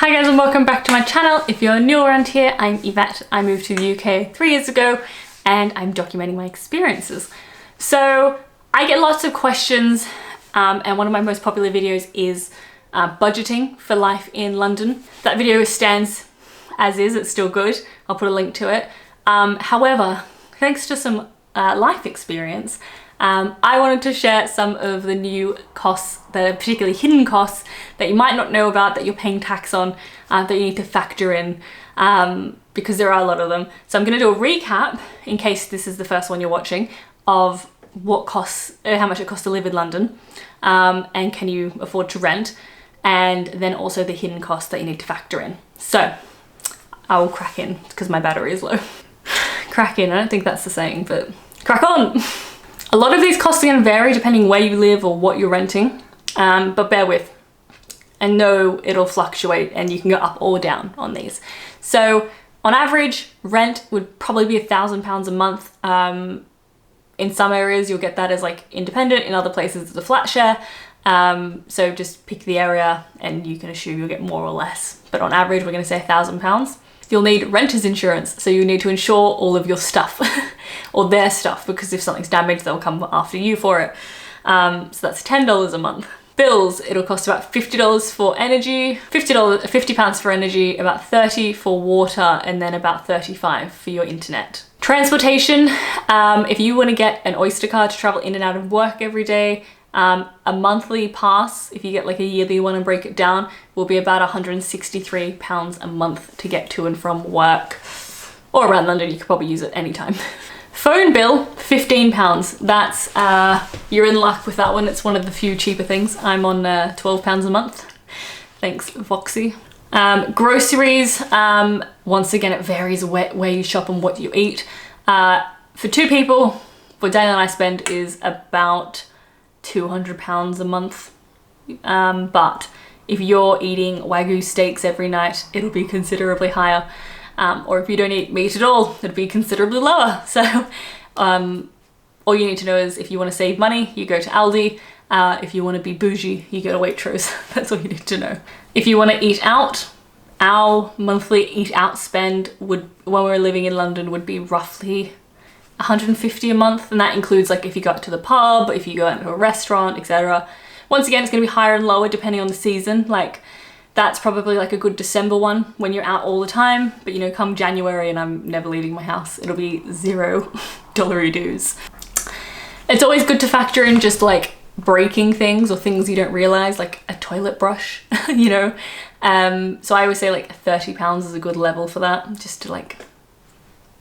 Hi guys and welcome back to my channel. If you're new around here, I'm Yvette. I moved to the UK 3 years ago and I'm documenting my experiences. So I get lots of questions and one of my most popular videos is budgeting for life in London. That video stands as is, it's still good. I'll put a link to it. However, thanks to some life experience, I wanted to share some of the new costs, the particularly hidden costs that you might not know about, that you're paying tax on, that you need to factor in, because there are a lot of them. So I'm going to do a recap, in case this is the first one you're watching, of what costs, how much it costs to live in London, and can you afford to rent, and then also the hidden costs that you need to factor in. So I will crack in, because my battery is low. Crack in, I don't think that's the saying, but crack on! A lot of these costs are going to vary depending where you live or what you're renting, but bear with. And know it'll fluctuate and you can go up or down on these. So on average, rent would probably be £1,000 a month. In some areas you'll get that as like independent, in other places it's a flat share. So just pick the area and you can assume you'll get more or less. But on average, we're going to say £1,000. You'll need renter's insurance, so you need to insure all of your stuff or their stuff, because if something's damaged, they'll come after you for it. So that's $10 a month. Bills, it'll cost about $50 for energy, £50 for energy, about $30 for water, and then about $35 for your internet. Transportation, if you want to get an Oyster card to travel in and out of work every day, a monthly pass, if you get like a yearly one and break it down, will be about £163 a month to get to and from work. Or around London, you could probably use it anytime. Phone bill, £15. That's, you're in luck with that one. It's one of the few cheaper things. I'm on £12 a month. Thanks, Voxy. Groceries, once again, it varies where you shop and what you eat. For two people, what Daniel and I spend is about £200 a month. But if you're eating Wagyu steaks every night, it'll be considerably higher. Or if you don't eat meat at all, it'd be considerably lower. So all you need to know is if you want to save money, you go to Aldi. If you want to be bougie, you go to Waitrose. That's all you need to know. If you want to eat out, our monthly eat out spend would, when we were living in London, would be roughly £150 a month, and that includes like if you go out to the pub, if you go out to a restaurant, etc. Once again, it's going to be higher and lower depending on the season. Like that's probably like a good December one when you're out all the time, but you know, come January and I'm never leaving my house, it'll be $0 dues. It's always good to factor in just like breaking things or things you don't realize, like a toilet brush, you know. So I always say like £30 is a good level for that, just to like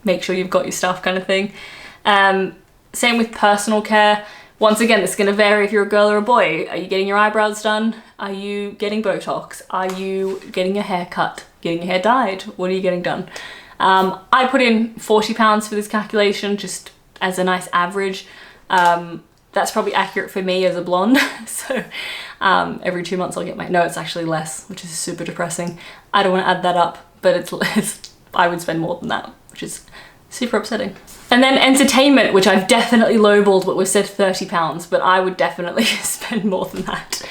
make sure you've got your stuff kind of thing. Same with personal care. Once again, it's going to vary if you're a girl or a boy. Are you getting your eyebrows done? Are you getting Botox? Are you getting your hair cut? Getting your hair dyed? What are you getting done? I put in £40 for this calculation just as a nice average. That's probably accurate for me as a blonde. So every 2 months I'll get my, no, it's actually less, which is super depressing. I don't want to add that up, but it's I would spend more than that, which is super upsetting. And then entertainment, which I've definitely lowballed, but we've said £30, but I would definitely spend more than that.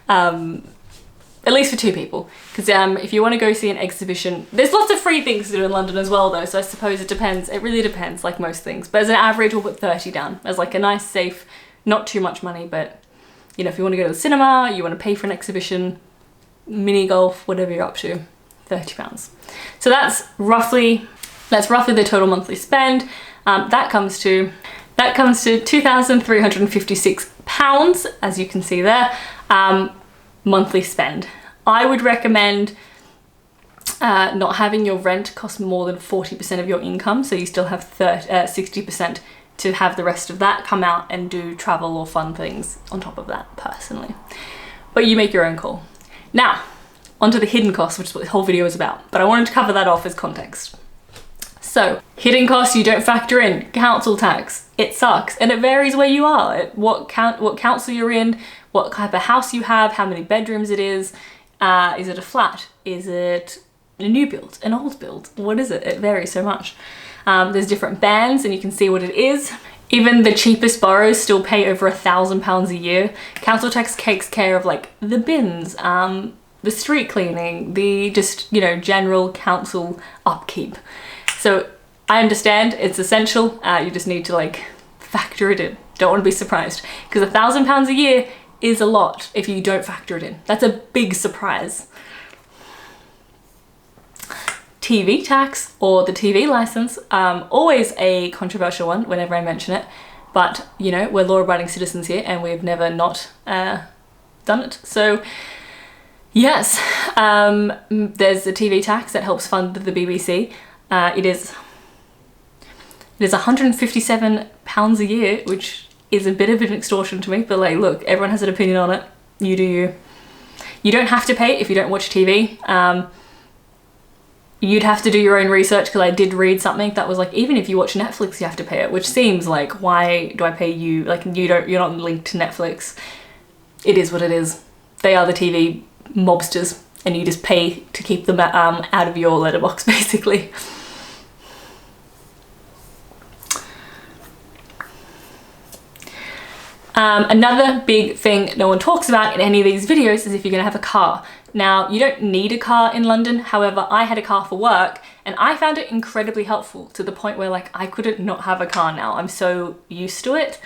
At least for two people. Because if you want to go see an exhibition, there's lots of free things to do in London as well though, so I suppose it depends. It really depends, like most things. But as an average, we'll put 30 down as like a nice, safe, not too much money, but you know, if you want to go to the cinema, you want to pay for an exhibition, mini golf, whatever you're up to, £30. So that's roughly the total monthly spend. That comes to £2,356, as you can see there, monthly spend. I would recommend not having your rent cost more than 40% of your income, so you still have 60% to have the rest of that come out and do travel or fun things on top of that, personally. But you make your own call. Now, onto the hidden costs, which is what the whole video is about, but I wanted to cover that off as context. So, hidden costs you don't factor in. Council tax. It sucks, and it varies where you are. What council you're in, what type of house you have, how many bedrooms it is. Is it a flat? Is it a new build? An old build? What is it? It varies so much. There's different bands, and you can see what it is. Even the cheapest boroughs still pay over £1,000 a year. Council tax takes care of like the bins, the street cleaning, the just, you know, general council upkeep. So I understand it's essential. You just need to like factor it in. Don't want to be surprised, because £1,000 a year is a lot if you don't factor it in. That's a big surprise. TV tax, or the TV license, always a controversial one whenever I mention it, but you know, we're law-abiding citizens here and we've never not done it. So yes, there's a TV tax that helps fund the BBC. It is £157 a year, which is a bit of an extortion to me, but like, look, everyone has an opinion on it. You do you. You don't have to pay if you don't watch TV. You'd have to do your own research, because I did read something that was like, even if you watch Netflix, you have to pay it, which seems like, why do I pay you? Like, you're not linked to Netflix. It is what it is. They are the TV mobsters, and you just pay to keep them out of your letterbox, basically. Another big thing no one talks about in any of these videos is if you're gonna have a car. Now, you don't need a car in London. However, I had a car for work and I found it incredibly helpful, to the point where like I couldn't not have a car now. I'm so used to it.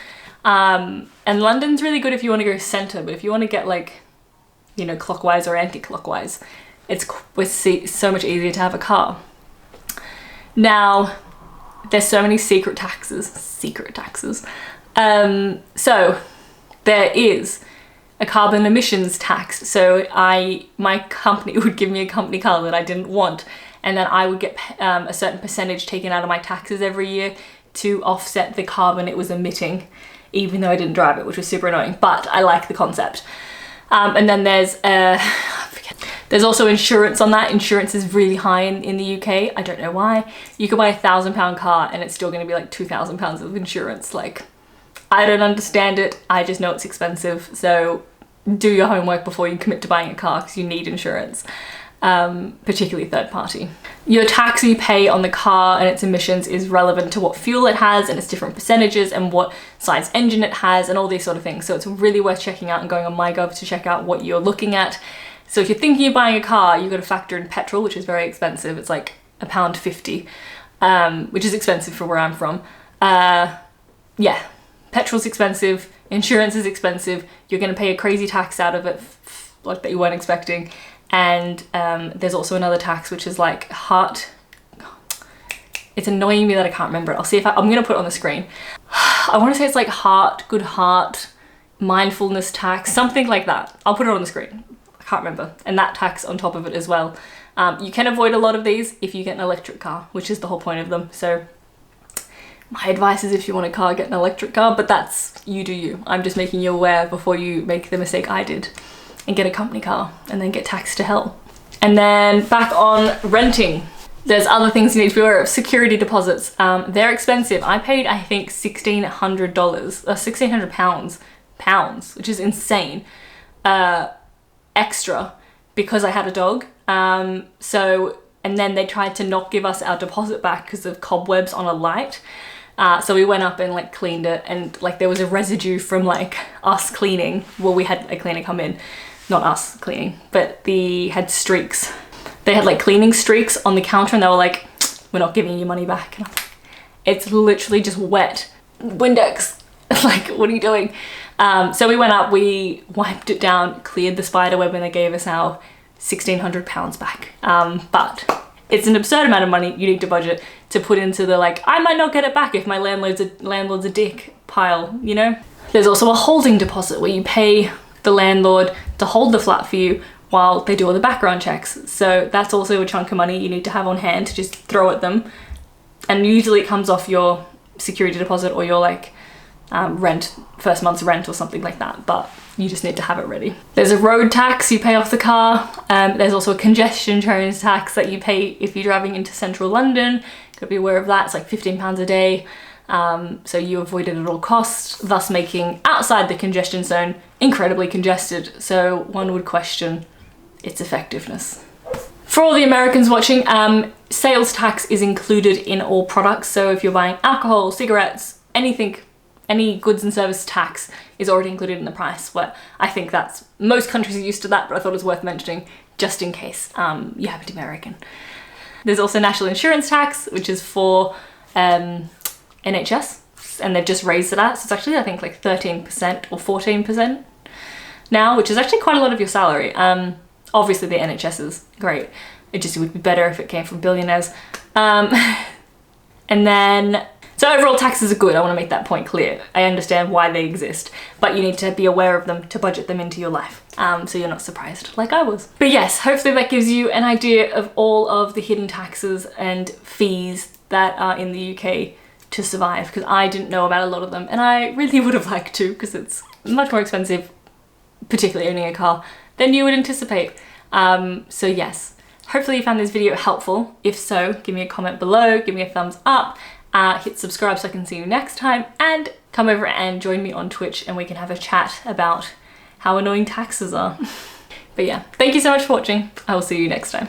And London's really good if you want to go centre, but if you want to get like, you know, clockwise or anti-clockwise, it's so much easier to have a car. Now, there's so many secret taxes. So there is a carbon emissions tax. So my company would give me a company car that I didn't want, and then I would get a certain percentage taken out of my taxes every year to offset the carbon it was emitting, even though I didn't drive it, which was super annoying, but I like the concept. And then there's also insurance on that. Insurance is really high in the UK. I don't know why. You could buy £1,000 car and it's still gonna be like £2,000 of insurance. Like, I don't understand it. I just know it's expensive. So do your homework before you commit to buying a car, because you need insurance, particularly third party. Your tax you pay on the car and its emissions is relevant to what fuel it has and its different percentages and what size engine it has and all these sort of things. So it's really worth checking out and going on MyGov to check out what you're looking at. So if you're thinking of buying a car, you've got to factor in petrol, which is very expensive. It's like £1.50, which is expensive for where I'm from. Yeah. Petrol's expensive, insurance is expensive, you're going to pay a crazy tax out of it like that you weren't expecting, and there's also another tax which is like it's annoying me that I can't remember it. I'll see if I'm going to put it on the screen. I want to say it's like good heart, mindfulness tax, something like that. I'll put it on the screen. I can't remember. And that tax on top of it as well. You can avoid a lot of these if you get an electric car, which is the whole point of them. So my advice is, if you want a car, get an electric car, but that's, you do you. I'm just making you aware before you make the mistake I did and get a company car and then get taxed to hell. And then back on renting, there's other things you need to be aware of. Security deposits, they're expensive. I paid, I think, £1,600, which is insane, extra, because I had a dog. And then they tried to not give us our deposit back because of cobwebs on a light. So we went up and like cleaned it, and like there was a residue from like us cleaning. Well, we had a cleaner come in, not us cleaning, but they had streaks. They had like cleaning streaks on the counter, and they were like, we're not giving you money back. And I'm like, it's literally just wet Windex. Like, what are you doing? So we went up, we wiped it down, cleared the spider web, and they gave us our £1,600 back. But it's an absurd amount of money you need to budget to put into the like, I might not get it back if my landlord's a dick pile, you know? There's also a holding deposit where you pay the landlord to hold the flat for you while they do all the background checks. So that's also a chunk of money you need to have on hand to just throw at them. And usually it comes off your security deposit or your like first month's rent or something like that, but you just need to have it ready. There's a road tax you pay off the car. There's also a congestion charge tax that you pay if you're driving into central London. Gotta be aware of that. It's like £15 a day. So you avoid it at all costs, thus making outside the congestion zone incredibly congested. So one would question its effectiveness. For all the Americans watching, sales tax is included in all products. So if you're buying alcohol, cigarettes, anything, any goods and service tax is already included in the price. Where I think that's, most countries are used to that, but I thought it was worth mentioning just in case you happen to be American. There's also national insurance tax, which is for NHS, and they've just raised it out. So it's actually, I think, like 13% or 14% now, which is actually quite a lot of your salary. Obviously the NHS is great. It would be better if it came from billionaires. And then, so overall taxes are good. I want to make that point clear. I understand why they exist, but you need to be aware of them to budget them into your life. So you're not surprised like I was. But yes, hopefully that gives you an idea of all of the hidden taxes and fees that are in the UK to survive, because I didn't know about a lot of them, and I really would have liked to, because it's much more expensive, particularly owning a car, than you would anticipate. So yes, hopefully you found this video helpful. If so, give me a comment below, give me a thumbs up, hit subscribe so I can see you next time, and come over and join me on Twitch and we can have a chat about how annoying taxes are. But yeah, thank you so much for watching. I will see you next time.